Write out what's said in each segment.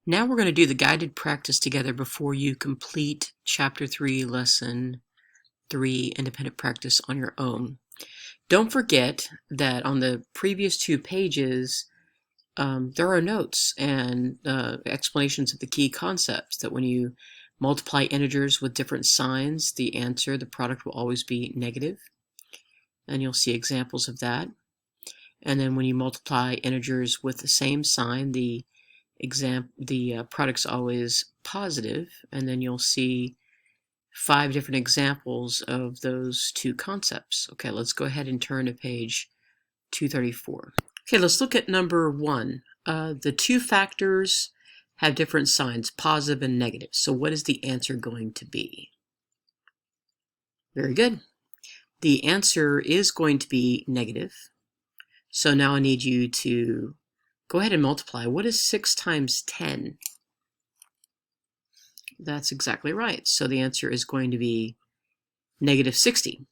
Now we're going to do the guided practice together before you complete Chapter 3, Lesson 3, Independent Practice on your own. Don't forget that on the previous 2 pages, there are notes and explanations of the key concepts that when you multiply integers with different signs, the answer, the product will always be negative. And you'll see examples of that. And then when you multiply integers with the same sign, the product's always positive, and then you'll see 5 different examples of those 2 concepts. Okay, let's go ahead and turn to page 234. Okay, let's look at number 1. The 2 factors have different signs, positive and negative. So what is the answer going to be? Very good. The answer is going to be negative. So now I need you to go ahead and multiply. What is 6 times 10? That's exactly right. So the answer is going to be negative 60.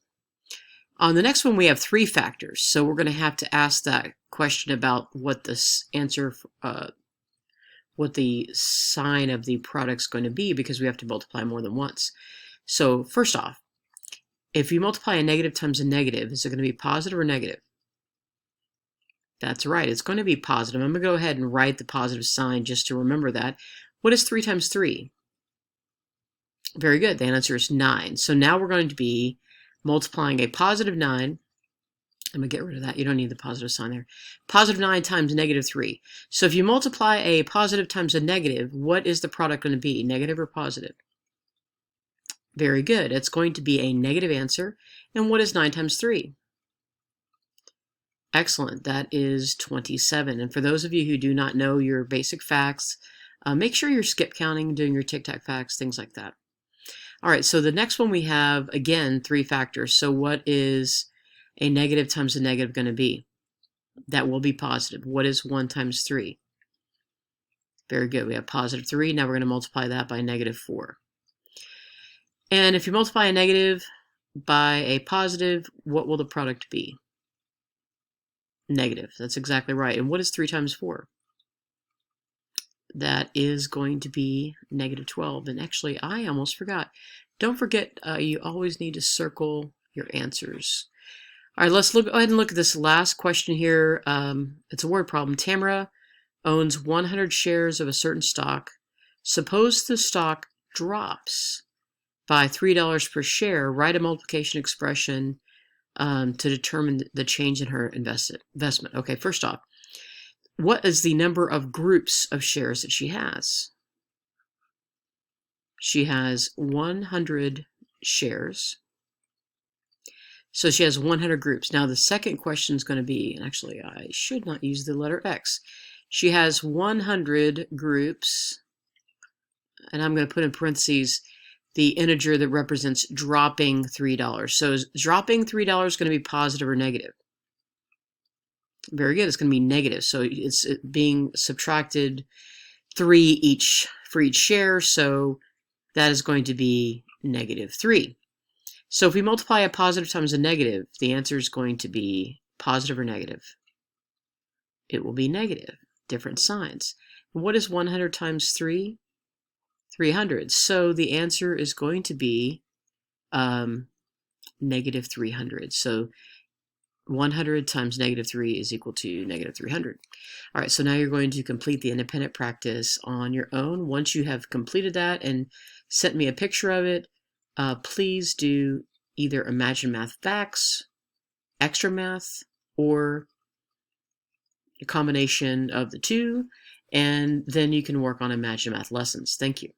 On the next one, we have 3 factors. So we're going to have to ask that question about what this answer, what the sign of the product's going to be, because we have to multiply more than once. So first off, if you multiply a negative times a negative, is it going to be positive or negative? That's right, it's going to be positive. I'm going to go ahead and write the positive sign just to remember that. What is 3 times 3? Very good, the answer is 9. So now we're going to be multiplying a positive 9. I'm going to get rid of that. You don't need the positive sign there. Positive 9 times negative 3. So if you multiply a positive times a negative, what is the product going to be, negative or positive? Very good, it's going to be a negative answer. And what is 9 times 3? Excellent, that is 27. And for those of you who do not know your basic facts, make sure you're skip counting, doing your tic-tac facts, things like that. All right, so the next one we have, again, 3 factors. So what is a negative times a negative going to be? That will be positive. What is 1 times 3? Very good, we have positive 3. Now we're going to multiply that by negative 4. And if you multiply a negative by a positive, what will the product be? Negative. That's exactly right. And what is 3 times 4? That is going to be negative 12. And actually, I almost forgot. Don't forget, you always need to circle your answers. All right, let's go ahead and look at this last question here. It's a word problem. Tamara owns 100 shares of a certain stock. Suppose the stock drops by $3 per share. Write a multiplication expression to determine the change in her investment. Okay, first off, what is the number of groups of shares that she has? She has 100 shares. So she has 100 groups. Now the second question is going to be, and actually I should not use the letter X. She has 100 groups, and I'm going to put in parentheses the integer that represents dropping $3. So is dropping $3 going to be positive or negative? Very good, it's going to be negative. So it's being subtracted 3 for each share, so that is going to be negative 3. So if we multiply a positive times a negative, the answer is going to be positive or negative? It will be negative, different signs. What is 100 times 3? 300. So the answer is going to be negative 300. So 100 times negative 3 is equal to negative 300. All right, so now you're going to complete the independent practice on your own. Once you have completed that and sent me a picture of it, please do either Imagine Math Facts, Extra Math, or a combination of the 2, and then you can work on Imagine Math lessons. Thank you.